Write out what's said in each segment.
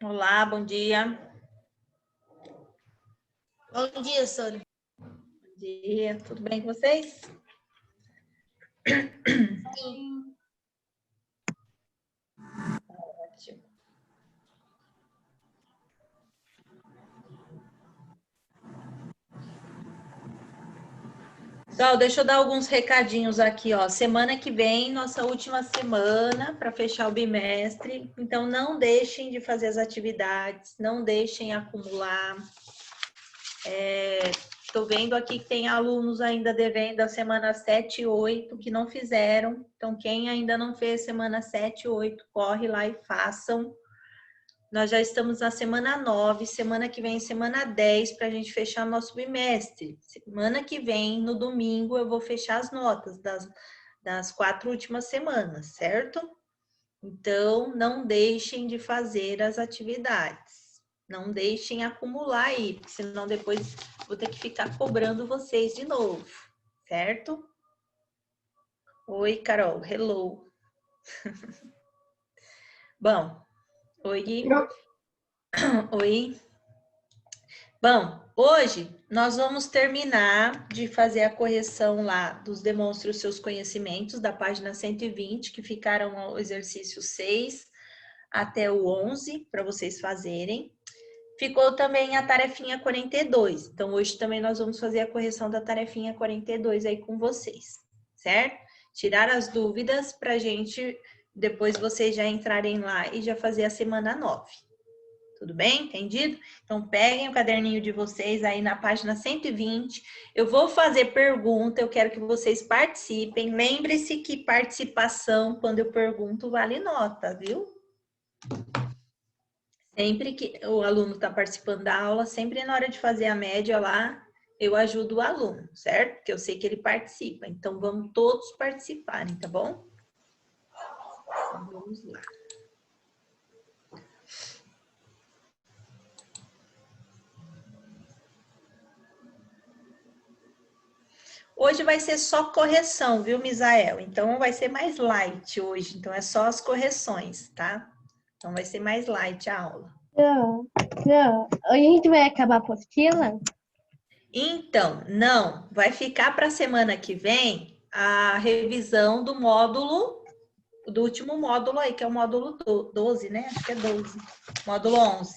Olá, bom dia. Bom dia, Sônia. Bom dia, tudo bem com vocês? Sim. Ótimo. Pessoal, deixa eu dar alguns recadinhos aqui, ó. Semana que vem, nossa última semana para fechar o bimestre. Então, não deixem de fazer as atividades, não deixem acumular. Estou vendo aqui que tem alunos ainda devendo a semana 7 e 8 que não fizeram. Então, quem ainda não fez semana 7 e 8, corre lá e façam. Nós já estamos na semana 9, semana que vem, semana 10, para a gente fechar nosso bimestre. Semana que vem, no domingo, eu vou fechar as notas das 4 últimas semanas, certo? Então, não deixem de fazer as atividades. Não deixem acumular aí, porque senão depois vou ter que ficar cobrando vocês de novo, certo? Oi, Carol, hello. Bom, oi. Oi. Bom, hoje nós vamos terminar de fazer a correção lá dos demonstre os seus conhecimentos da página 120, que ficaram ao exercício 6 até o 11 para vocês fazerem. Ficou também a tarefinha 42. Então, hoje também nós vamos fazer a correção da tarefinha 42 aí com vocês, certo? Tirar as dúvidas para a gente, depois vocês já entrarem lá e já fazer a semana 9. Tudo bem? Entendido? Então, peguem o caderninho de vocês aí na página 120. Eu vou fazer pergunta, eu quero que vocês participem. Lembre-se que participação, quando eu pergunto, vale nota, viu? Sempre que o aluno está participando da aula, sempre na hora de fazer a média lá, eu ajudo o aluno, certo? Porque eu sei que ele participa. Então, vamos todos participarem, tá bom? Então, vamos lá. Hoje vai ser só correção, viu, Misael? Então, vai ser mais light hoje. Então, é só as correções, tá? Então, vai ser mais light a aula. Não. A gente vai acabar a apostila? Então, não. Vai ficar para a semana que vem a revisão do módulo, do último módulo aí, que é o módulo 12, né? Acho que é 12. Módulo 11.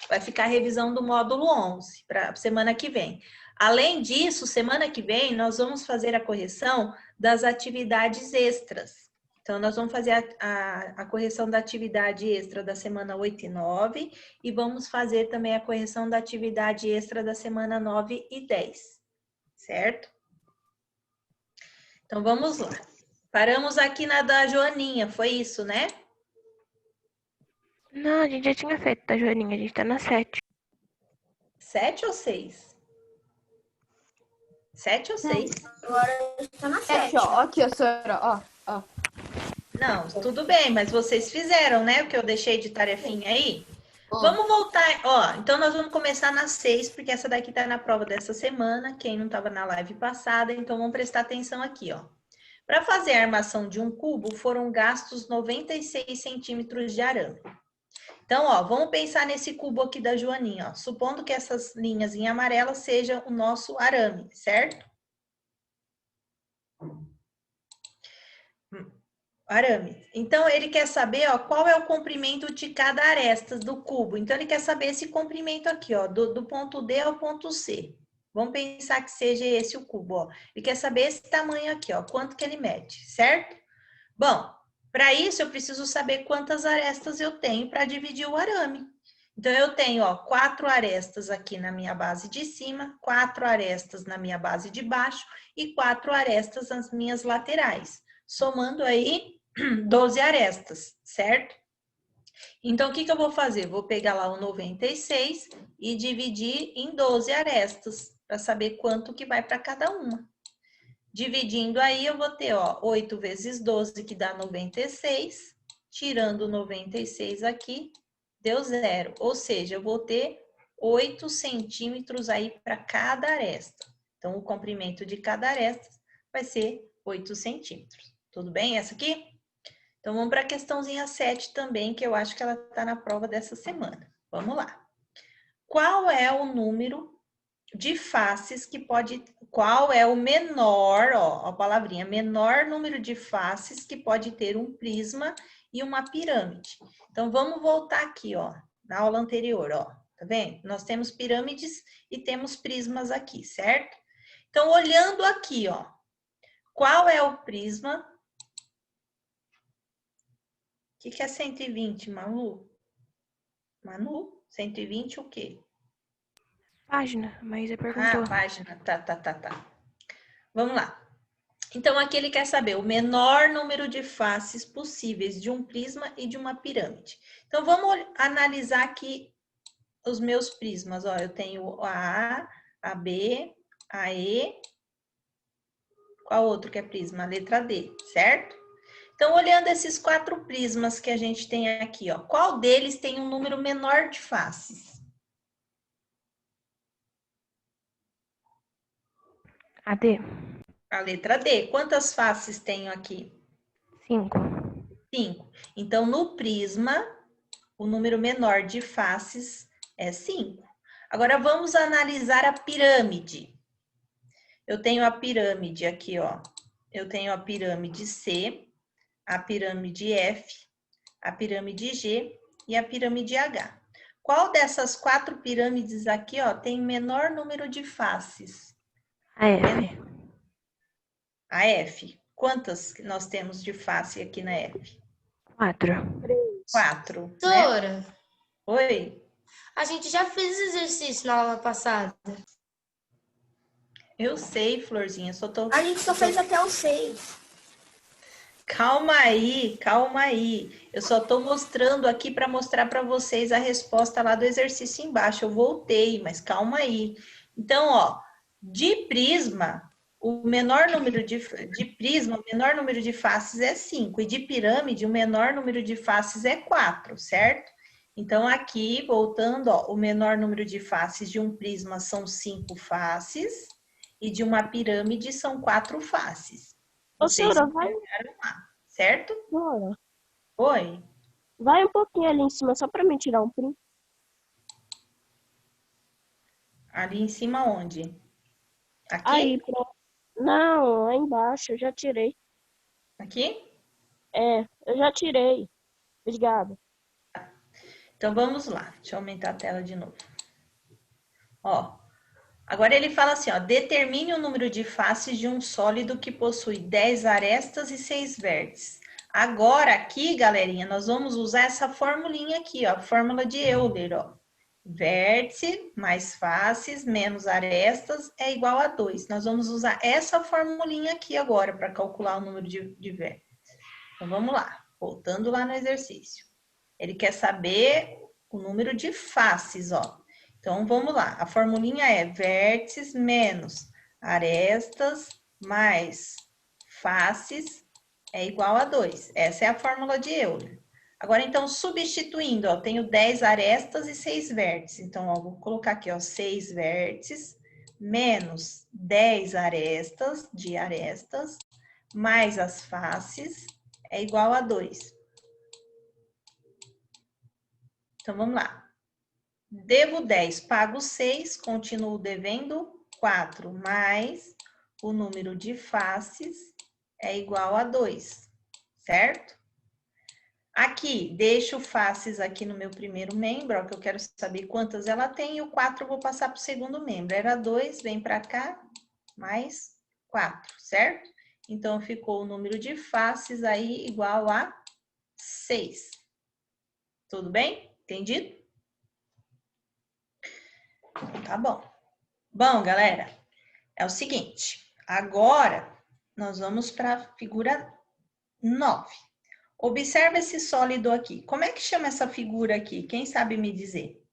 Vai ficar a revisão do módulo 11 para a semana que vem. Além disso, semana que vem, nós vamos fazer a correção das atividades extras. Então, nós vamos fazer a correção da atividade extra da semana 8 e 9 e vamos fazer também a correção da atividade extra da semana 9 e 10, certo? Então, vamos lá. Paramos aqui na da Joaninha, foi isso, né? Não, a gente já tinha feito, tá, Joaninha? A gente tá na 7. 7 ou 6? 7 ou 6? Agora está na 7. Ó, aqui, ó, senhora, ó. Não, tudo bem, mas vocês fizeram, né? O que eu deixei de tarefinha aí? Vamos voltar, ó. Então, nós vamos começar na 6, porque essa daqui tá na prova dessa semana. Quem não estava na live passada, então vamos prestar atenção aqui, ó. Para fazer a armação de um cubo, foram gastos 96 centímetros de arame. Então, ó, vamos pensar nesse cubo aqui da Joaninha, ó. Supondo que essas linhas em amarelo sejam o nosso arame, certo? Arame. Então, ele quer saber, ó, qual é o comprimento de cada aresta do cubo. Então, ele quer saber esse comprimento aqui, ó, do ponto D ao ponto C. Vamos pensar que seja esse o cubo, ó. Ele quer saber esse tamanho aqui, ó, quanto que ele mede, certo? Bom, para isso eu preciso saber quantas arestas eu tenho para dividir o arame. Então, eu tenho, ó, 4 arestas aqui na minha base de cima, 4 arestas na minha base de baixo e 4 arestas nas minhas laterais. Somando aí 12 arestas, certo? Então, o que eu vou fazer? Vou pegar lá o 96 e dividir em 12 arestas, para saber quanto que vai para cada uma. Dividindo aí, eu vou ter, ó, 8 vezes 12, que dá 96. Tirando 96 aqui, deu 0. Ou seja, eu vou ter 8 centímetros aí para cada aresta. Então, o comprimento de cada aresta vai ser 8 centímetros. Tudo bem essa aqui? Então, vamos para a questãozinha 7 também, que eu acho que ela está na prova dessa semana. Vamos lá. Qual é o número de faces que pode... Qual é o menor, ó, a palavrinha, menor número de faces que pode ter um prisma e uma pirâmide? Então, vamos voltar aqui, ó, na aula anterior, ó. Tá vendo? Nós temos pirâmides e temos prismas aqui, certo? Então, olhando aqui, ó, qual é o prisma? O que é 120, Manu? Manu, 120 o quê? Página, mas você Ah, perguntou. página. Tá. Vamos lá. Então, aqui ele quer saber o menor número de faces possíveis de um prisma e de uma pirâmide. Então, vamos analisar aqui os meus prismas. Ó, eu tenho a A, a B, a E. Qual outro que é prisma? A letra D, certo? Então, olhando esses 4 prismas que a gente tem aqui, ó, qual deles tem um número menor de faces? A D. A letra D. Quantas faces tenho aqui? 5. 5. Então, no prisma, o número menor de faces é 5. Agora, vamos analisar a pirâmide. Eu tenho a pirâmide aqui, ó. Eu tenho a pirâmide C, a pirâmide F, a pirâmide G e a pirâmide H. Qual dessas 4 pirâmides aqui, ó, tem menor número de faces? A F. A F. Quantas nós temos de face aqui na F? 4. 4, né? Doutora, Oi? a gente já fez esse exercício na aula passada. Eu sei, Florzinha, só tô... A gente só fez até o 6. Calma aí. Eu só tô mostrando aqui para mostrar para vocês a resposta lá do exercício embaixo. Eu voltei, mas calma aí. Então, ó, de prisma, o menor número de prisma, o menor número de faces é 5. E de pirâmide, o menor número de faces é 4, certo? Então, aqui, voltando, ó, o menor número de faces de um prisma são 5 faces. E de uma pirâmide são 4 faces. Ô, Vocês senhora, vai, entenderam lá, certo? senhora, Oi? vai um pouquinho ali em cima, só pra mim tirar um print. Ali em cima onde? Aqui? Aí, pronto. Não, aí embaixo, eu já tirei. Aqui? É, eu já tirei. Obrigada. Então, vamos lá. Deixa eu aumentar a tela de novo. Ó, agora ele fala assim, ó, determine o número de faces de um sólido que possui 10 arestas e 6 vértices. Agora, aqui, galerinha, nós vamos usar essa formulinha aqui, ó, a fórmula de Euler, ó. Vértice mais faces menos arestas é igual a 2. Nós vamos usar essa formulinha aqui agora para calcular o número de vértices. Então, vamos lá. Voltando lá no exercício. Ele quer saber o número de faces, ó. Então, vamos lá. A formulinha é vértices menos arestas mais faces é igual a 2. Essa é a fórmula de Euler. Agora, então, substituindo, ó, tenho 10 arestas e 6 vértices. Então, ó, vou colocar aqui, ó, 6 vértices menos 10 arestas, mais as faces, é igual a 2. Então, vamos lá. Devo 10, pago 6, continuo devendo 4, mais o número de faces é igual a 2, certo? Aqui, deixo faces aqui no meu primeiro membro, ó, que eu quero saber quantas ela tem, e o 4 eu vou passar para o segundo membro. Era 2, vem para cá, mais 4, certo? Então, ficou o número de faces aí igual a 6. Tudo bem? Entendido? Tá bom. Bom, galera, é o seguinte. Agora, nós vamos para a figura 9. Observa esse sólido aqui. Como é que chama essa figura aqui? Quem sabe me dizer?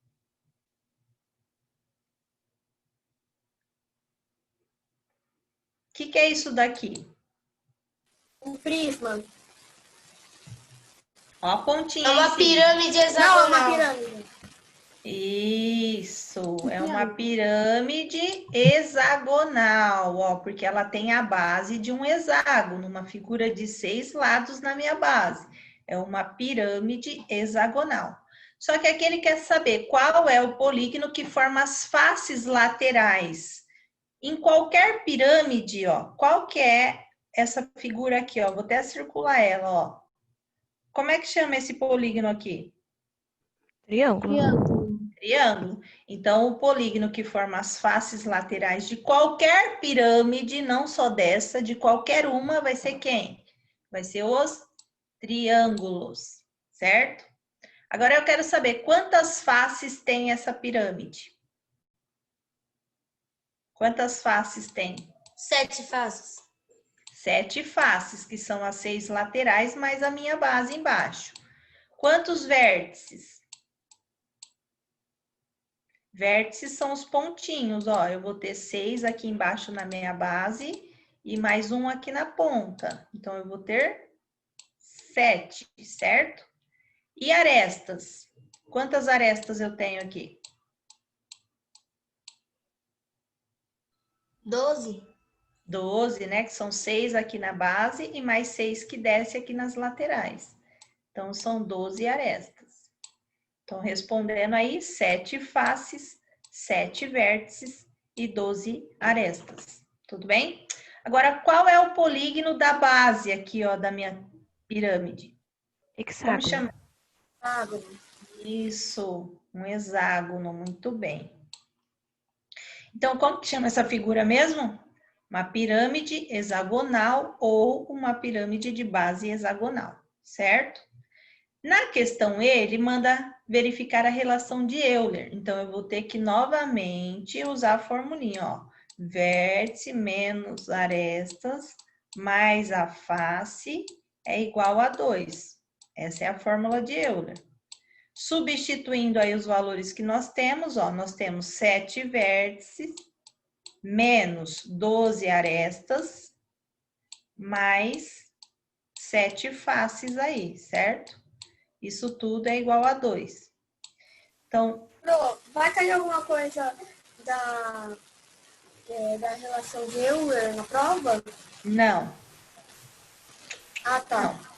O que é isso daqui? Um prisma. Ó a pontinha. É uma em cima. pirâmide Não, é hexagonal. uma pirâmide. Isso, é uma pirâmide hexagonal, ó, porque ela tem a base de um hexágono, uma figura de 6 lados na minha base. É uma pirâmide hexagonal. Só que aqui ele quer saber qual é o polígono que forma as faces laterais. Em qualquer pirâmide, ó, qual que é essa figura aqui, ó? Vou até circular ela, ó. Como é que chama esse polígono aqui? Triângulo. Triângulo. Triângulo. Então, o polígono que forma as faces laterais de qualquer pirâmide, não só dessa, de qualquer uma, vai ser quem? Vai ser os triângulos, certo? Agora eu quero saber quantas faces tem essa pirâmide. Quantas faces tem? 7 faces. 7 faces, que são as 6 laterais, mais a minha base embaixo. Quantos vértices? Vértices são os pontinhos, ó. Eu vou ter 6 aqui embaixo na minha base e mais um aqui na ponta. Então, eu vou ter 7, certo? E arestas? Quantas arestas eu tenho aqui? 12. 12, né? Que são 6 aqui na base e mais 6 que desce aqui nas laterais. Então, são 12 arestas. Então, respondendo aí, 7 faces, 7 vértices e 12 arestas. Tudo bem? Agora, qual é o polígono da base aqui, ó, da minha pirâmide? Como Hexágono. chama? Hexágono. Isso, um hexágono, muito bem. Então, como que chama essa figura mesmo? Uma pirâmide hexagonal ou uma pirâmide de base hexagonal, certo? Na questão E, ele manda verificar a relação de Euler. Então, eu vou ter que novamente usar a formulinha, ó. Vértice menos arestas mais a face é igual a 2. Essa é a fórmula de Euler. Substituindo aí os valores que nós temos, ó, nós temos 7 vértices menos 12 arestas mais 7 faces aí, certo? Isso tudo é igual a 2. Então, Pro, vai cair alguma coisa da relação de Euler na prova? não. Ah, tá. Não.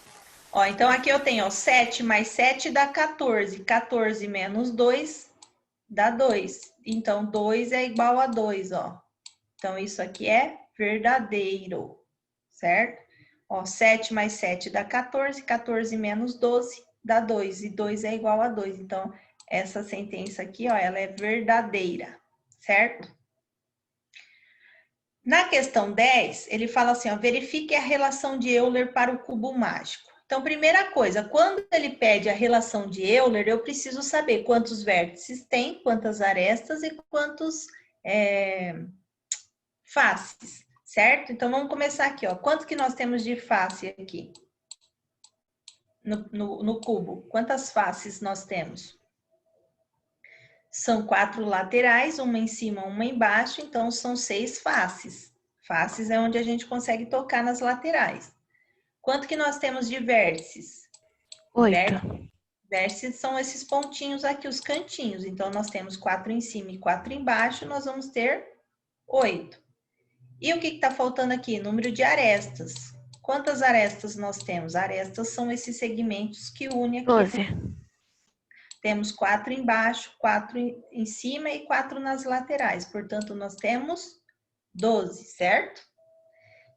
Ó, então aqui eu tenho, ó, 7 mais 7 dá 14. 14 menos 2 dá 2. Então, 2 é igual a 2, ó. Então, isso aqui é verdadeiro, certo? Ó, 7 mais 7 dá 14. 14 menos 12 dá 2. E 2 é igual a 2. Então, essa sentença aqui, ó, ela é verdadeira, certo? Na questão 10, ele fala assim, ó, verifique a relação de Euler para o cubo mágico. Então, primeira coisa, quando ele pede a relação de Euler, eu preciso saber quantos vértices tem, quantas arestas e quantos faces, certo? Então, vamos começar aqui, ó. Quanto que nós temos de face aqui? No cubo. Quantas faces nós temos? São 4 laterais, uma em cima, uma embaixo, então são 6 faces. Faces é onde a gente consegue tocar nas laterais. Quanto que nós temos de vértices? 8. Vértices são esses pontinhos aqui, os cantinhos. Então, nós temos 4 em cima e 4 embaixo, nós vamos ter 8. E o que está faltando aqui? Número de arestas. Quantas arestas nós temos? Arestas são esses segmentos que unem aqui. 12. Temos 4 embaixo, 4 em cima e 4 nas laterais. Portanto, nós temos 12, certo?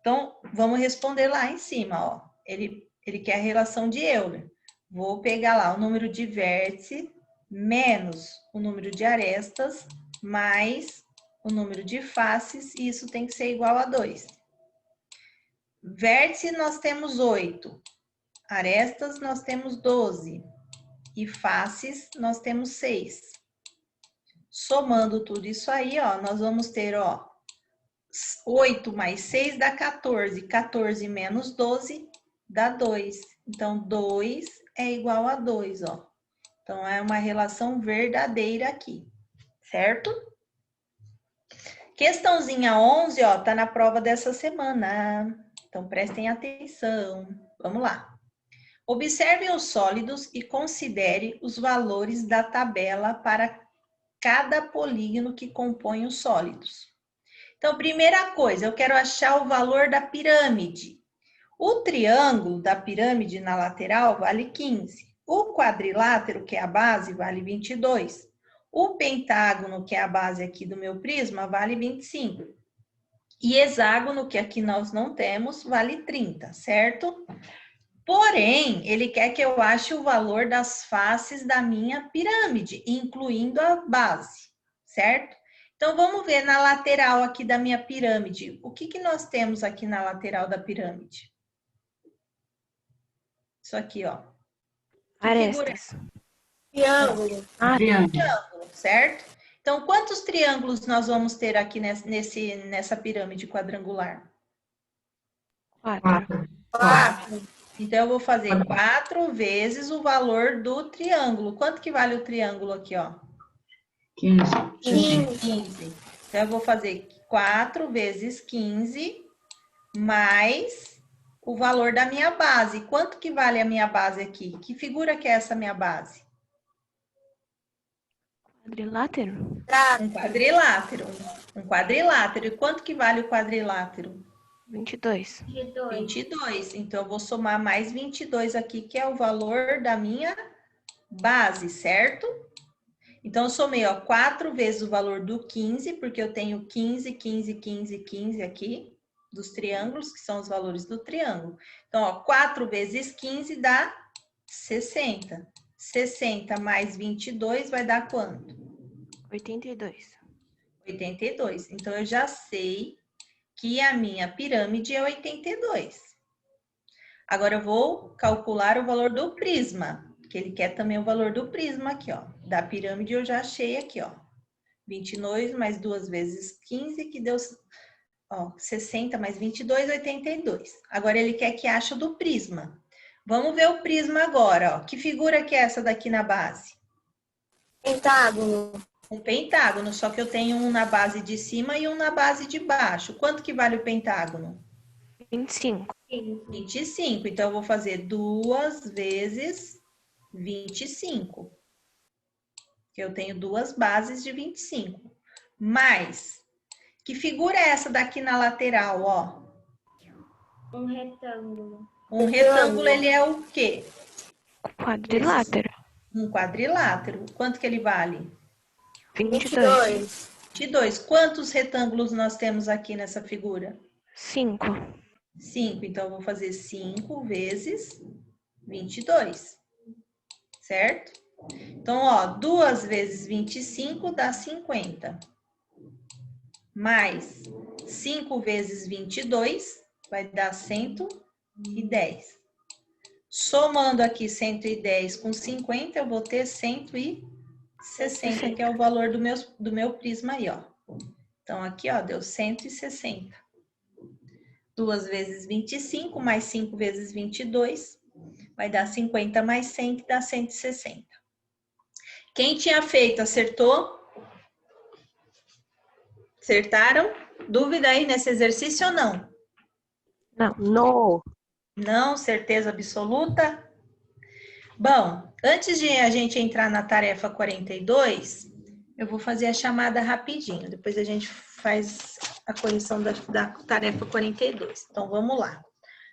Então, vamos responder lá em cima, ó. Ele quer a relação de Euler. Vou pegar lá o número de vértices menos o número de arestas mais o número de faces, e isso tem que ser igual a 2. Vértice nós temos 8. Arestas nós temos 12. E faces nós temos 6. Somando tudo isso aí, ó, nós vamos ter, ó, 8 mais 6 dá 14. 14 menos 12 dá 2. Então, 2 é igual a 2, ó. Então, é uma relação verdadeira aqui, certo? Questãozinha 11, ó, tá na prova dessa semana. Então, prestem atenção. Vamos lá. Observe os sólidos e considere os valores da tabela para cada polígono que compõe os sólidos. Então, primeira coisa, eu quero achar o valor da pirâmide. O triângulo da pirâmide na lateral vale 15. O quadrilátero, que é a base, vale 22. O pentágono, que é a base aqui do meu prisma, vale 25. E hexágono, que aqui nós não temos, vale 30, certo? Porém, ele quer que eu ache o valor das faces da minha pirâmide, incluindo a base, certo? Então, vamos ver na lateral aqui da minha pirâmide. O que nós temos aqui na lateral da pirâmide? Isso aqui, ó. Que figura é Arestas. Triângulo. triângulo, certo? Então, quantos triângulos nós vamos ter aqui nessa pirâmide quadrangular? 4. 4. Então, eu vou fazer 4 vezes o valor do triângulo. Quanto que vale o triângulo aqui, ó? 15. 15. Então, eu vou fazer 4 vezes 15 mais o valor da minha base. Quanto que vale a minha base aqui? Que figura que é essa minha base? Quadrilátero. Um quadrilátero. Um quadrilátero. E quanto que vale o quadrilátero? 22. 22. Então, eu vou somar mais 22 aqui, que é o valor da minha base, certo? Então, eu somei, ó, 4 vezes o valor do 15, porque eu tenho 15, 15, 15, 15 aqui, dos triângulos, que são os valores do triângulo. Então, ó, 4 vezes 15 dá 60. 60 mais 22 vai dar quanto? 82. 82. Então, eu já sei que a minha pirâmide é 82. Agora, eu vou calcular o valor do prisma, que ele quer também o valor do prisma aqui, ó. Da pirâmide eu já achei aqui, ó. 29 mais 2 vezes 15, que deu, ó, 60 mais 22, 82. Agora, ele quer que ache o do prisma. Vamos ver o prisma agora, ó. Que figura que é essa daqui na base? Pentágono. Um pentágono, só que eu tenho um na base de cima e um na base de baixo. Quanto que vale o pentágono? 25. 25. Então, eu vou fazer 2 vezes 25. Que eu tenho duas bases de 25. Mais, que figura é essa daqui na lateral, ó? Um retângulo. Um retângulo, ele é o quê? Quadrilátero. Um quadrilátero. Quanto que ele vale? 22. 22. Quantos retângulos nós temos aqui nessa figura? 5. 5. Então, eu vou fazer 5 vezes 22. Certo? Então, ó, 2 vezes 25 dá 50. Mais 5 vezes 22 vai dar 110. Somando aqui 110 com 50, eu vou ter 160, que é o valor do meu prisma aí, ó. Então, aqui, ó, deu 160. 2 vezes 25, mais 5 vezes 22, vai dar 50 mais 100, que dá 160. Quem tinha feito, acertou? Acertaram? Dúvida aí nesse exercício ou não? Não. Não, certeza absoluta? Bom, antes de a gente entrar na tarefa 42, eu vou fazer a chamada rapidinho. Depois a gente faz a correção da tarefa 42. Então, vamos lá.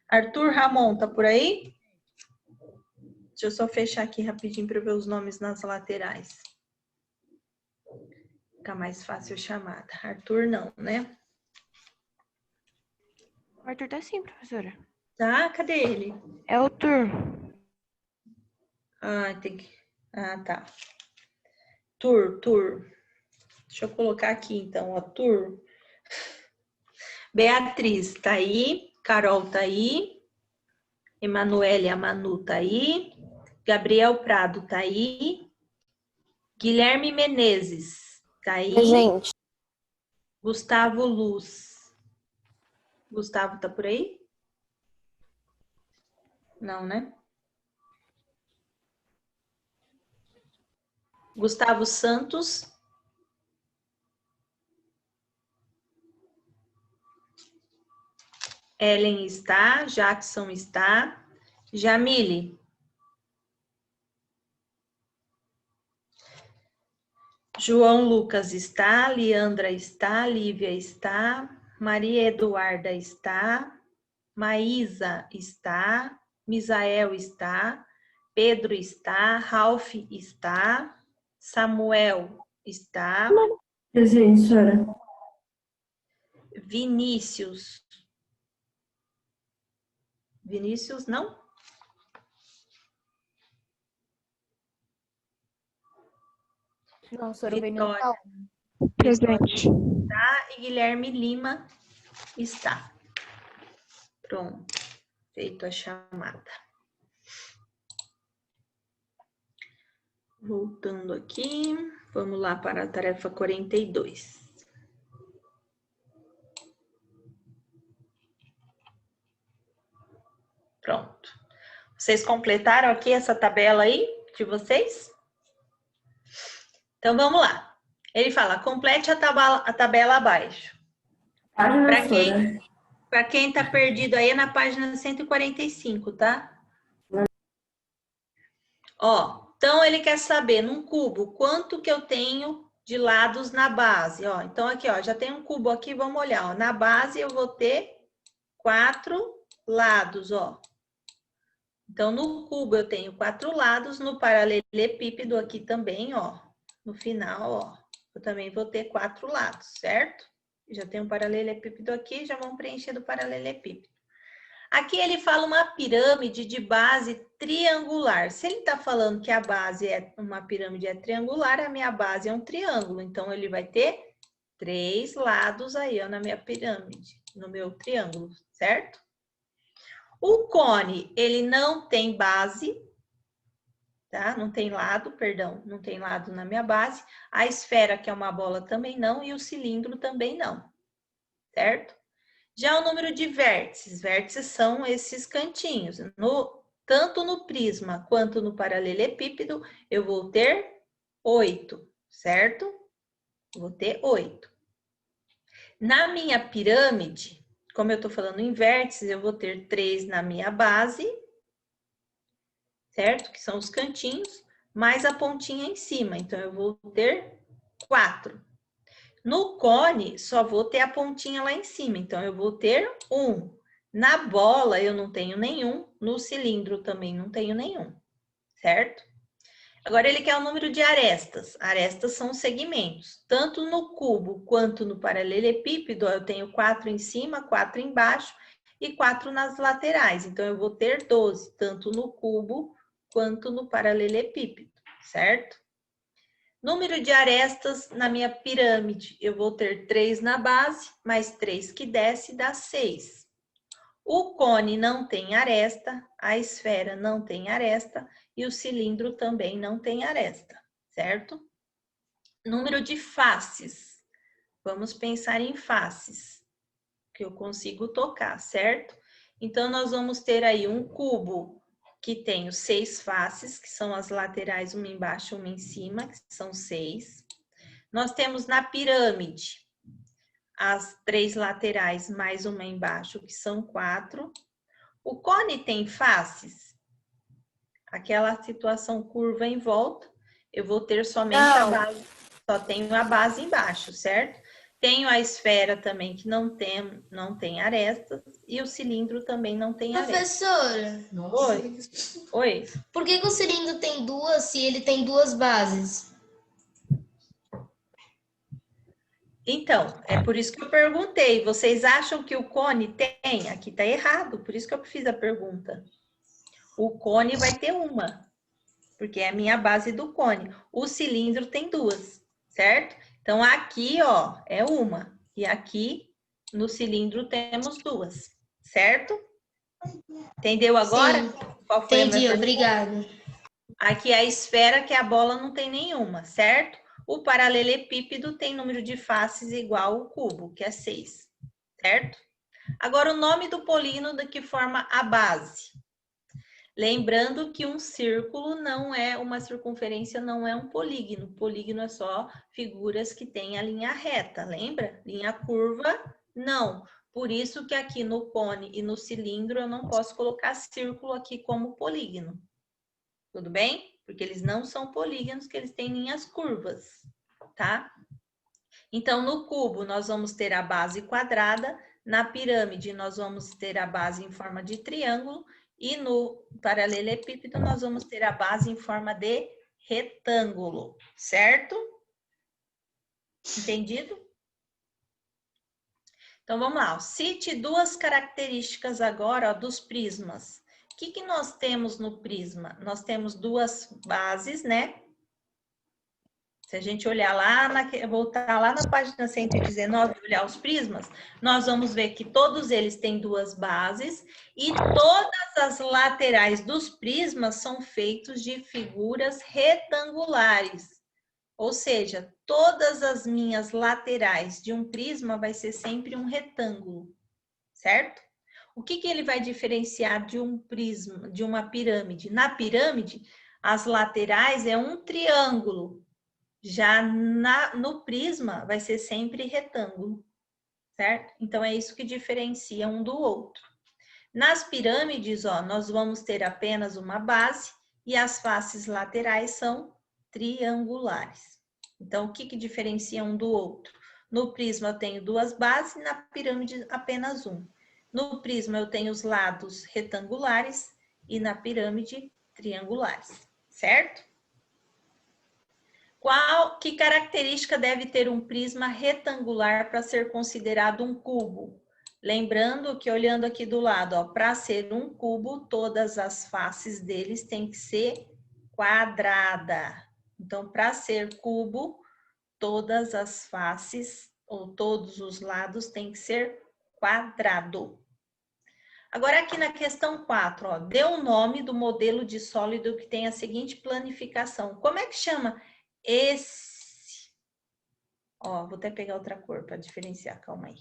Arthur Ramon, tá por aí? Deixa eu só fechar aqui rapidinho para ver os nomes nas laterais. Fica mais fácil a chamada. Arthur não, né? O Arthur tá sim, professora. Tá, cadê ele? É o Tur. Ah, tem que... Ah, tá. Tur. Deixa eu colocar aqui, então, ó, Tur. Beatriz tá aí. Carol tá aí. Emanuele, a Manu tá aí. Gabriel Prado tá aí. Guilherme Menezes tá aí. Gente. Gustavo Luz. Gustavo tá por aí? Não, né? Gustavo Santos. Ellen está. Jackson está. Jamile. João Lucas está. Leandra está. Lívia está. Maria Eduarda está. Maísa está. Misael está. Pedro está. Ralph está. Samuel está. Presente, senhora. Vinícius. Vinícius, não? Não, senhora, o Vinícius Vitória tá. Presente. está e Guilherme Lima está. Pronto. Feito a chamada. Voltando aqui, vamos lá para a tarefa 42. Pronto. Vocês completaram aqui essa tabela aí de vocês? Então, vamos lá. Ele fala, complete a tabela abaixo. Página, Para quem tá perdido aí, é na página 145, tá? Ó, então ele quer saber, num cubo, quanto que eu tenho de lados na base, ó. Então, aqui, ó, já tem um cubo aqui, vamos olhar, ó. Na base eu vou ter 4 lados, ó. Então, no cubo eu tenho 4 lados, no paralelepípedo aqui também, ó. No final, ó, eu também vou ter 4 lados, certo? Já tem um paralelepípedo aqui, já vamos preencher do paralelepípedo. Aqui ele fala uma pirâmide de base triangular. Se ele está falando que a base é uma pirâmide triangular, a minha base é um triângulo. Então, ele vai ter 3 lados aí, ó, na minha pirâmide, no meu triângulo, certo? O cone, ele não tem base, tá? Não tem lado, perdão, não tem lado na minha base. A esfera, que é uma bola, também não, e o cilindro também não, certo? Já o número de vértices são esses cantinhos. Tanto no prisma quanto no paralelepípedo, eu vou ter 8, certo? Vou ter 8. Na minha pirâmide, como eu estou falando em vértices, eu vou ter 3 na minha base, certo? Que são os cantinhos, mais a pontinha em cima. Então, eu vou ter 4. No cone, só vou ter a pontinha lá em cima. Então, eu vou ter 1. Na bola, eu não tenho nenhum. No cilindro, também não tenho nenhum. Certo? Agora, ele quer o número de arestas. Arestas são segmentos. Tanto no cubo quanto no paralelepípedo, eu tenho 4 em cima, 4 embaixo e 4 nas laterais. Então, eu vou ter 12, tanto no cubo quanto no paralelepípedo, certo? Número de arestas na minha pirâmide, eu vou ter 3 na base, mais 3 que desce, dá 6. O cone não tem aresta, a esfera não tem aresta e o cilindro também não tem aresta, certo? Número de faces. Vamos pensar em faces, que eu consigo tocar, certo? Então, nós vamos ter aí um cubo que tem os 6 faces, que são as laterais, uma embaixo, uma em cima, que são 6. Nós temos na pirâmide as 3 laterais mais uma embaixo, que são 4. O cone tem faces? Aquela situação curva em volta, eu vou ter somente a base, só tenho a base embaixo, certo? Tenho a esfera também, que não tem arestas, e o cilindro também não tem arestas. Professora, Oi. por que o cilindro tem 2 se ele tem 2 bases? Então, é por isso que eu perguntei. Vocês acham que o cone tem? Aqui tá errado, por isso que eu fiz a pergunta. O cone vai ter uma, porque é a minha base do cone. O cilindro tem 2, certo? Então, aqui, ó, é uma. E aqui, no cilindro, temos 2, certo? Entendeu agora? Sim, Qual foi entendi, a minha obrigada. Aqui é a esfera, que a bola não tem nenhuma, certo? O paralelepípedo tem número de faces igual ao cubo, que é 6, certo? Agora, o nome do polígono que forma a base. Lembrando que um círculo não é uma circunferência, não é um polígono. Polígono é só figuras que têm a linha reta, lembra? Linha curva, não. Por isso que aqui no cone e no cilindro eu não posso colocar círculo aqui como polígono. Tudo bem? Porque eles não são polígonos, que eles têm linhas curvas, tá? Então, no cubo, nós vamos ter a base quadrada, Na pirâmide, nós vamos ter a base em forma de triângulo e no paralelepípedo, nós vamos ter a base em forma de retângulo, certo? Entendido? Então, vamos lá. Cite duas características agora, ó, dos prismas. O que nós temos no prisma? Nós temos duas bases, né? Se a gente olhar lá, voltar lá na página 119 e olhar os prismas, nós vamos ver que todos eles têm duas bases e todas as laterais dos prismas são feitos de figuras retangulares. Ou seja, todas as minhas laterais de um prisma vai ser sempre um retângulo, certo? O que ele vai diferenciar de um prisma, de uma pirâmide? Na pirâmide, as laterais é um triângulo. Já no prisma vai ser sempre retângulo, certo? Então, é isso que diferencia um do outro. Nas pirâmides, ó, nós vamos ter apenas uma base e as faces laterais são triangulares. Então, o que diferencia um do outro? No prisma eu tenho duas bases, na pirâmide apenas um. No prisma eu tenho os lados retangulares e na pirâmide triangulares, certo? Que característica deve ter um prisma retangular para ser considerado um cubo? Lembrando que, olhando aqui do lado, para ser um cubo, todas as faces deles têm que ser quadrada. Então, para ser cubo, todas as faces ou todos os lados têm que ser quadrado. Agora, aqui na questão 4, ó, dê o nome do modelo de sólido que tem a seguinte planificação. Como é que chama esse? Ó, vou até pegar outra cor para diferenciar, calma aí.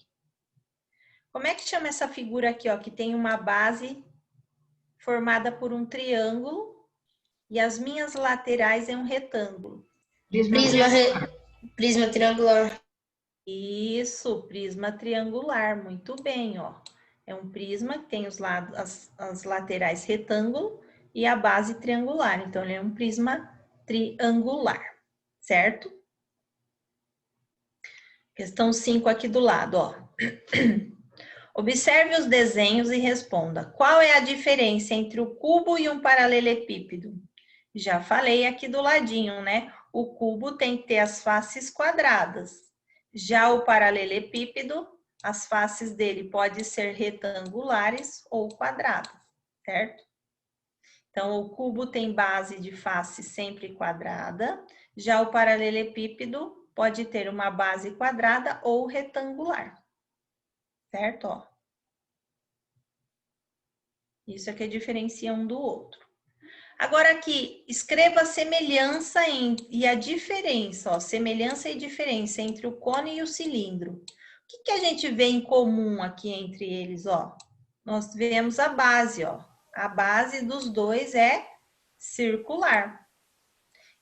Como é que chama essa figura aqui, ó, que tem uma base formada por um triângulo e as minhas laterais é um retângulo? Prisma triangular. Isso, prisma triangular, muito bem, ó. É um prisma que tem os lados, as laterais retângulo e a base triangular. Então, ele é um prisma triangular, certo? Questão 5 aqui do lado, ó. Observe os desenhos e responda. Qual é a diferença entre o cubo e um paralelepípedo? Já falei aqui do ladinho, né? O cubo tem que ter as faces quadradas. Já o paralelepípedo, as faces dele podem ser retangulares ou quadradas, certo? Então, o cubo tem base de face sempre quadrada. Já o paralelepípedo pode ter uma base quadrada ou retangular, certo? Ó. Isso é que diferencia um do outro. Agora aqui, escreva a semelhança e a diferença, ó, semelhança e diferença entre o cone e o cilindro. O que a gente vê em comum aqui entre eles, ó? Nós vemos a base, ó. A base dos dois é circular.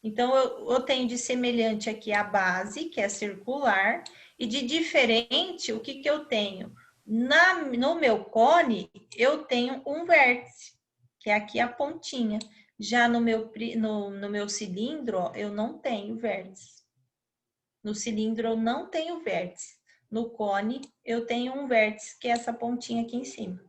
Então, eu tenho de semelhante aqui a base, que é circular, e de diferente, o que eu tenho? No meu cone, eu tenho um vértice, que é aqui a pontinha. Já no meu cilindro, ó, eu não tenho vértice. No cilindro, eu não tenho vértice. No cone, eu tenho um vértice, que é essa pontinha aqui em cima.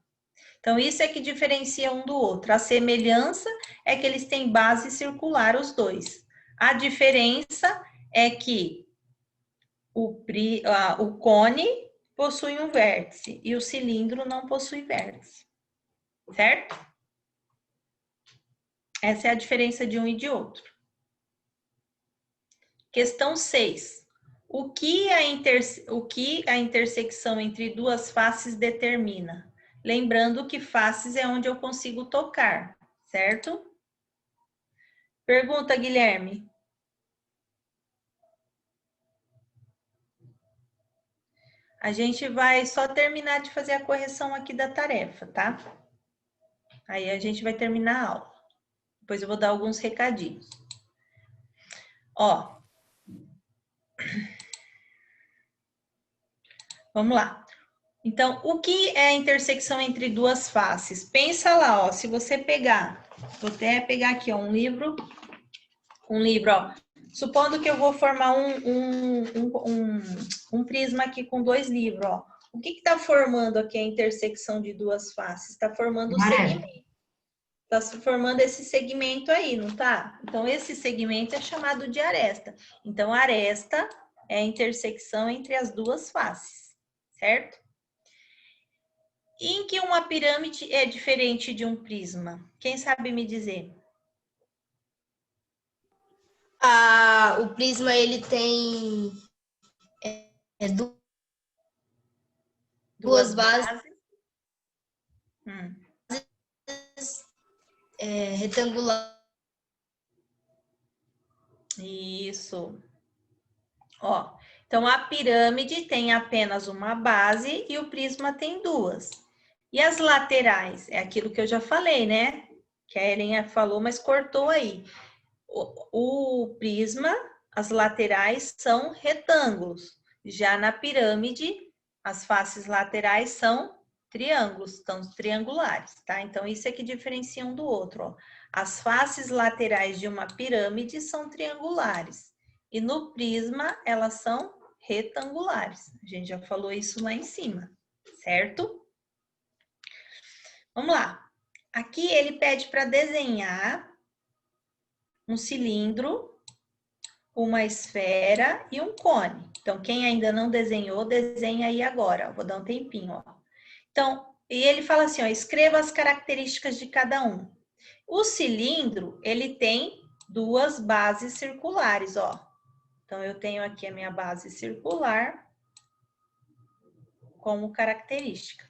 Então, isso é que diferencia um do outro. A semelhança é que eles têm base circular, os dois. A diferença é que o cone possui um vértice e o cilindro não possui vértice. Certo? Essa é a diferença de um e de outro. Questão 6. O que a intersecção entre duas faces determina? Lembrando que faces é onde eu consigo tocar, certo? Pergunta, Guilherme. A gente vai só terminar de fazer a correção aqui da tarefa, tá? Aí a gente vai terminar a aula. Depois eu vou dar alguns recadinhos. Ó. Vamos lá. Então, o que é a intersecção entre duas faces? Pensa lá, ó, se você pegar, vou até pegar aqui, ó, um livro, ó. Supondo que eu vou formar um prisma aqui com dois livros, ó. O que está formando aqui a intersecção de duas faces? Está formando o segmento. Está formando esse segmento aí, não tá? Então, esse segmento é chamado de aresta. Então, a aresta é a intersecção entre as duas faces, certo? E em que uma pirâmide é diferente de um prisma? Quem sabe me dizer? O prisma, ele tem duas bases retangular. Isso. Ó, então a pirâmide tem apenas uma base e o prisma tem duas. E as laterais? É aquilo que eu já falei, né? Que a Helen falou, mas cortou aí. O prisma, as laterais são retângulos. Já na pirâmide, as faces laterais são triângulos, são triangulares, tá? Então, isso é que diferencia um do outro, ó. As faces laterais de uma pirâmide são triangulares. E no prisma, elas são retangulares. A gente já falou isso lá em cima, certo? Vamos lá. Aqui ele pede para desenhar um cilindro, uma esfera e um cone. Então, quem ainda não desenhou, desenha aí agora. Vou dar um tempinho, ó. Então, e ele fala assim, ó, escreva as características de cada um. O cilindro, ele tem duas bases circulares, ó. Então, eu tenho aqui a minha base circular como característica.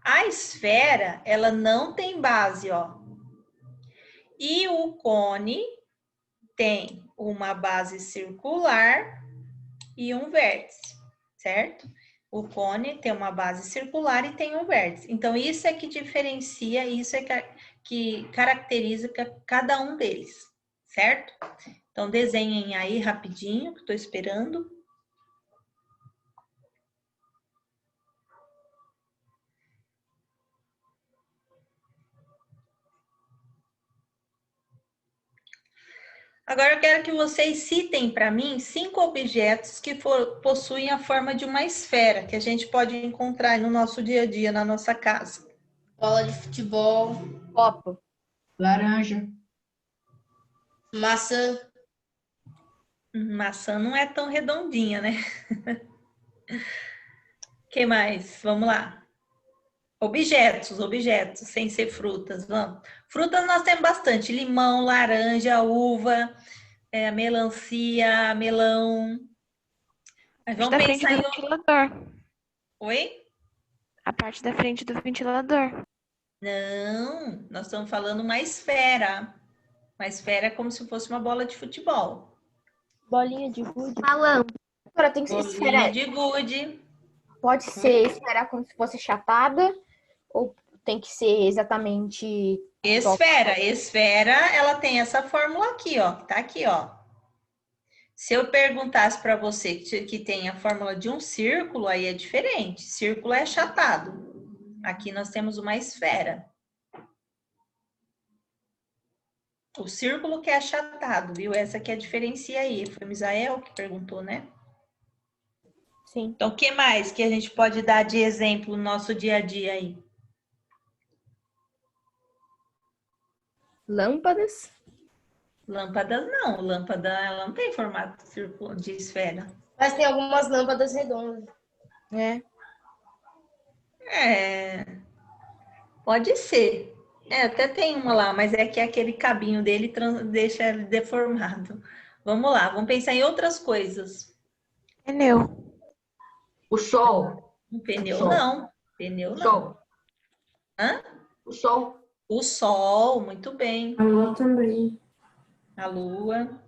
A esfera, ela não tem base, ó. E o cone tem uma base circular e um vértice, certo? O cone tem uma base circular e tem um vértice. Então, isso é que diferencia, isso é que caracteriza cada um deles, certo? Então, desenhem aí rapidinho, que estou esperando. Agora eu quero que vocês citem para mim 5 objetos que possuem a forma de uma esfera, que a gente pode encontrar no nosso dia a dia, na nossa casa. Bola de futebol, Copo. Laranja. maçã, Maçã não é tão redondinha, né? Que mais? Vamos lá. Objetos, sem ser frutas. Vamos. Frutas nós temos bastante: limão, laranja, uva, melancia, melão. Mas Parte vamos da frente pensar do em... ventilador. Oi? A parte da frente do ventilador. Não, nós estamos falando uma esfera. Uma esfera é como se fosse uma bola de futebol. Bolinha de gude. Uma lâmpada. Agora tem que ser Bolinha esfera. de gude. Pode ser esfera como se fosse chapada ou tem que ser exatamente Esfera. Esfera, ela tem essa fórmula aqui, ó. Tá aqui, ó. Se eu perguntasse para você que tem a fórmula de um círculo, aí é diferente. Círculo é achatado. Aqui nós temos uma esfera. O círculo que é achatado, viu? Essa que é a diferencia aí. Foi o Misael que perguntou, né? Sim. Então, o que mais que a gente pode dar de exemplo no nosso dia a dia aí? lâmpadas. Lâmpada não. Lâmpada, ela não tem formato de esfera. mas tem algumas lâmpadas redondas. Pode ser. Até tem uma lá, mas é que aquele cabinho dele deixa ele deformado. Vamos lá, vamos pensar em outras coisas. Pneu. O sol. Um pneu Sol. não. Pneu O não. sol. Hã? O sol. O sol, muito bem. A lua também. A lua.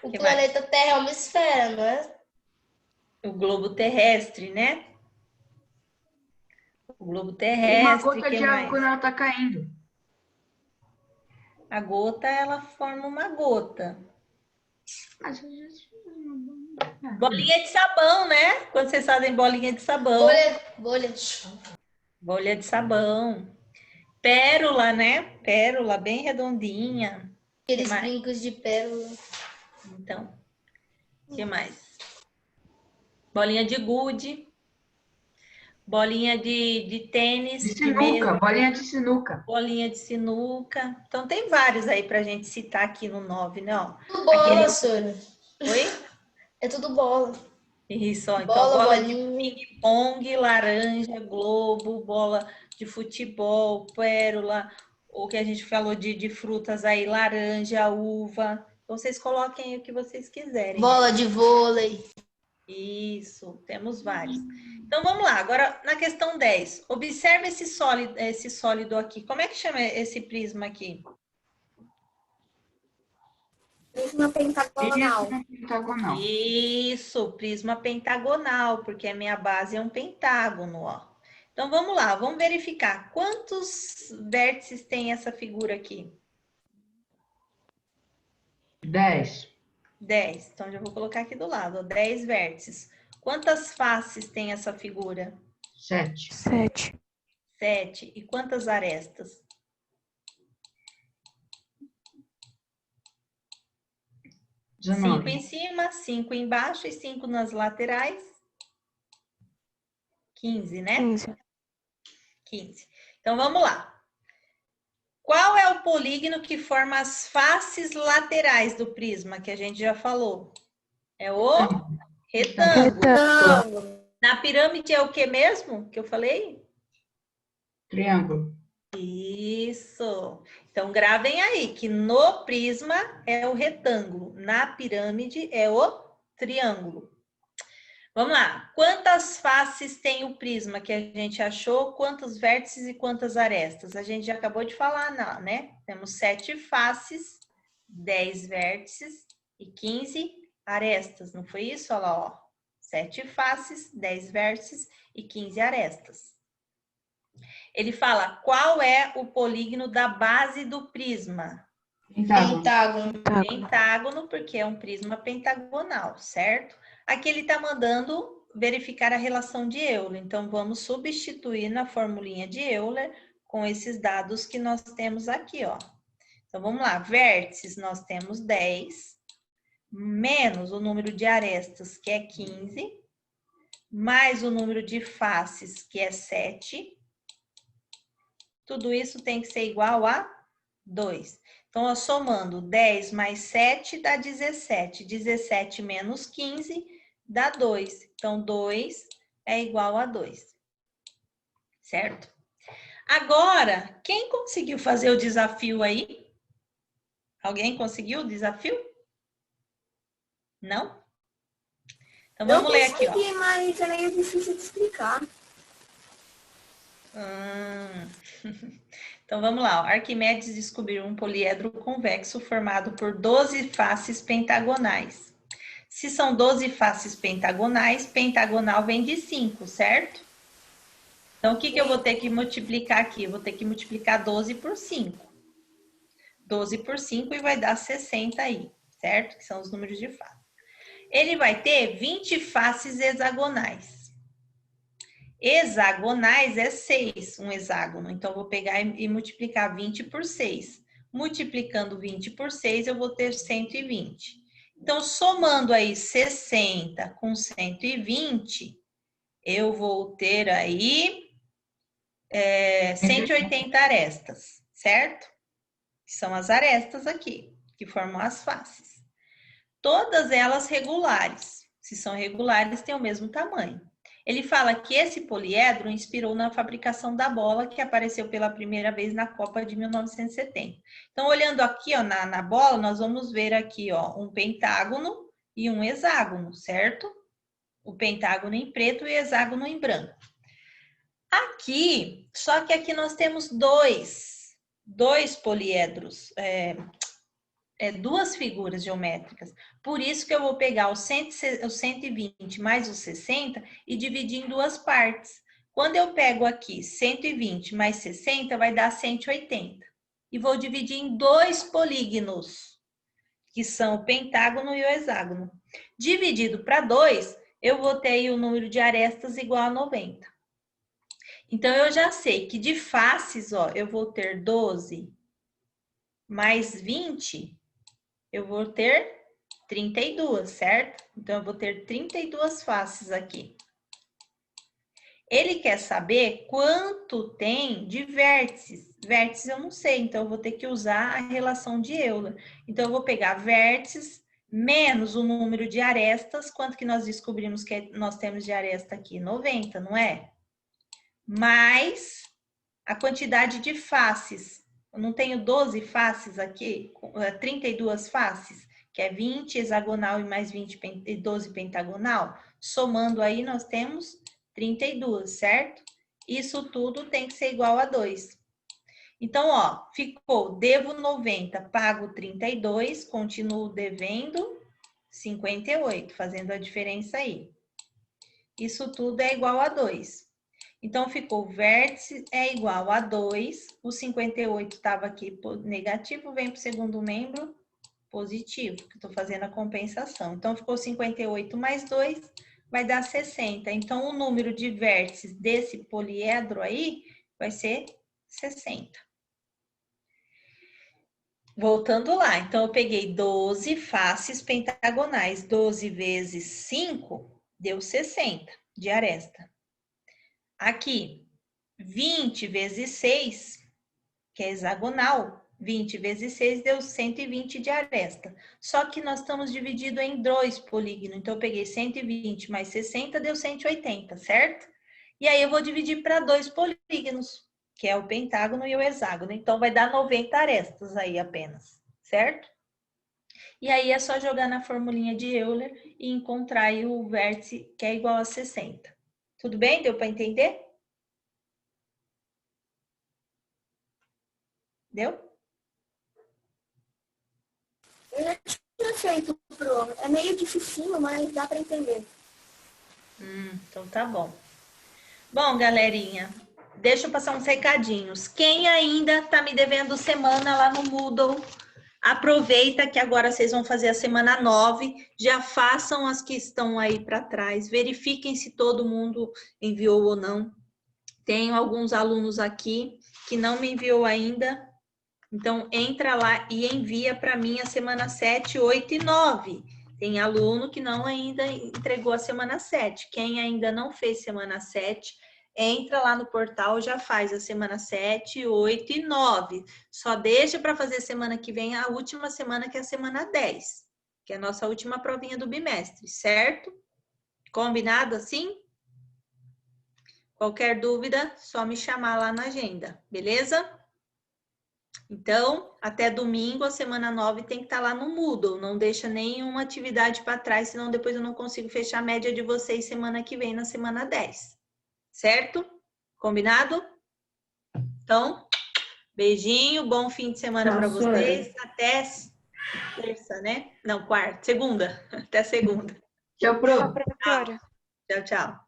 O Que planeta Terra é uma esfera, não é? O globo terrestre, né? O globo Uma terrestre, gota que de água mais? quando ela tá caindo. A gota, ela forma uma gota. Bolinha de sabão, né? Quando vocês fazem bolinha de sabão. Bolha. Bolha de sabão. Pérola, né? Pérola bem redondinha. Aqueles mais? brincos de pérola. Então, o que mais? Bolinha de gude. Bolinha de tênis, De de mesa, sinuca, bolinha de sinuca. bolinha de sinuca. Então, tem vários aí pra gente citar aqui no 9, né? Ó. Tudo bola, Aquele... Sônia. Oi? É tudo bola. Isso, ó. Então, Bola, bola de bolinha. ping-pong, laranja, globo, bola de futebol, pérola, o que a gente falou de frutas aí, laranja, uva. Então, vocês coloquem aí o que vocês quiserem. Bola de vôlei. Isso, temos vários. Então, vamos lá. Agora, na questão 10. Observe esse sólido aqui. Como é que chama esse prisma aqui? Prisma pentagonal. Prisma pentagonal. Isso, prisma pentagonal, porque a minha base é um pentágono, ó. Então, vamos lá. Vamos verificar. Quantos vértices tem essa figura aqui? 10. 10. Então, já vou colocar aqui do lado, ó, 10 vértices. Quantas faces tem essa figura? 7. 7. 7. E quantas arestas? 5 19. em cima, 5 embaixo e 5 nas laterais. 15, né? 15. 15. Então, vamos lá. Qual é o polígono que forma as faces laterais do prisma, que a gente já falou? É o retângulo. Retângulo. Na pirâmide é o que mesmo que eu falei? Triângulo. Isso. Então, gravem aí que no prisma é o retângulo, na pirâmide é o triângulo. Vamos lá. Quantas faces tem o prisma que a gente achou? Quantos vértices e quantas arestas? A gente já acabou de falar, não, né? Temos 7 faces, 10 vértices e 15 arestas. Não foi isso? Olha lá, ó. 7 faces, 10 vértices e 15 arestas. Ele fala, qual é o polígono da base do prisma? Pentágono. Pentágono. Pentágono, porque é um prisma pentagonal, certo? Aqui ele está mandando verificar a relação de Euler. Então, vamos substituir na formulinha de Euler com esses dados que nós temos aqui, ó. Então, vamos lá. Vértices, nós temos 10, menos o número de arestas, que é 15, mais o número de faces, que é 7. Tudo isso tem que ser igual a 2. Então, ó, somando 10 mais 7 dá 17. 17 menos 15 dá 2. Então, 2 é igual a 2. Certo? Agora, quem conseguiu fazer o desafio aí? Alguém conseguiu o desafio? Não? Então, vamos ler aqui, ó. Mas é meio difícil de explicar. Então, vamos lá. Arquimedes descobriu um poliedro convexo formado por 12 faces pentagonais. Se são 12 faces pentagonais, pentagonal vem de 5, certo? Então, o que eu vou ter que multiplicar aqui? Eu vou ter que multiplicar 12 por 5. 12 por 5 e vai dar 60 aí, certo? Que são os números de face. Ele vai ter 20 faces hexagonais. Hexagonais é 6, um hexágono. Então, eu vou pegar e multiplicar 20 por 6. Multiplicando 20 por 6, eu vou ter 120. Então, somando aí 60 com 120, eu vou ter aí 180 arestas, certo? São as arestas aqui, que formam as faces. Todas elas regulares. Se são regulares, têm o mesmo tamanho. Ele fala que esse poliedro inspirou na fabricação da bola que apareceu pela primeira vez na Copa de 1970. Então, olhando aqui, ó, na bola, nós vamos ver aqui, ó, um pentágono e um hexágono, certo? O pentágono em preto e o hexágono em branco. Aqui, só que aqui nós temos dois poliedros, duas figuras geométricas. Por isso que eu vou pegar o 120 mais o 60 e dividir em duas partes. Quando eu pego aqui 120 mais 60, vai dar 180. E vou dividir em dois polígonos, que são o pentágono e o hexágono. Dividido para 2, eu vou ter aí o número de arestas igual a 90. Então, eu já sei que de faces, ó, eu vou ter 12 mais 20, eu vou ter 32, certo? Então, eu vou ter 32 faces aqui. Ele quer saber quanto tem de vértices. Vértices eu não sei, então eu vou ter que usar a relação de Euler. Então, eu vou pegar vértices menos o número de arestas. Quanto que nós descobrimos que nós temos de aresta aqui? 90, não é? Mais a quantidade de faces. Eu não tenho 12 faces aqui, 32 faces, que é 20 hexagonal e mais 12 pentagonal. Somando aí, nós temos 32, certo? Isso tudo tem que ser igual a 2. Então, ó, ficou, devo 90, pago 32, continuo devendo 58, fazendo a diferença aí. Isso tudo é igual a 2. Então, ficou vértice é igual a 2, o 58 estava aqui negativo, vem para o segundo membro positivo, que estou fazendo a compensação. Então, ficou 58 mais 2, vai dar 60. Então, o número de vértices desse poliedro aí vai ser 60. Voltando lá, então eu peguei 12 faces pentagonais, 12 vezes 5 deu 60 de aresta. Aqui, 20 vezes 6, que é hexagonal, 20 vezes 6 deu 120 de aresta. Só que nós estamos divididos em 2 polígonos, então eu peguei 120 mais 60 deu 180, certo? E aí eu vou dividir para 2 polígonos, que é o pentágono e o hexágono. Então, vai dar 90 arestas aí apenas, certo? E aí, é só jogar na formulinha de Euler e encontrar aí o vértice que é igual a 60. Tudo bem? Deu para entender? Deu? Eu já tinha feito, Pro. É meio dificil, mas dá para entender. Então tá bom. Bom, galerinha, deixa eu passar uns recadinhos. Quem ainda tá me devendo semana lá no Moodle, aproveita que agora vocês vão fazer a semana 9, já façam as que estão aí para trás, verifiquem se todo mundo enviou ou não. Tenho alguns alunos aqui que não me enviou ainda, então entra lá e envia para mim a semana 7, 8 e 9. Tem aluno que não ainda entregou a semana 7. Quem ainda não fez semana 7, entra lá no portal, já faz a semana 7, 8 e 9. Só deixa para fazer semana que vem a última semana, que é a semana 10, que é a nossa última provinha do bimestre, certo? Combinado assim? Qualquer dúvida, só me chamar lá na agenda, beleza? Então, até domingo, a semana 9 tem que estar lá no Moodle. Não deixa nenhuma atividade para trás, senão depois eu não consigo fechar a média de vocês semana que vem, na semana 10. Certo? Combinado? Então, beijinho, bom fim de semana para vocês. Até terça, né? Não, quarta, segunda. Até segunda. Tchau, Pro. Professora. Tchau, tchau.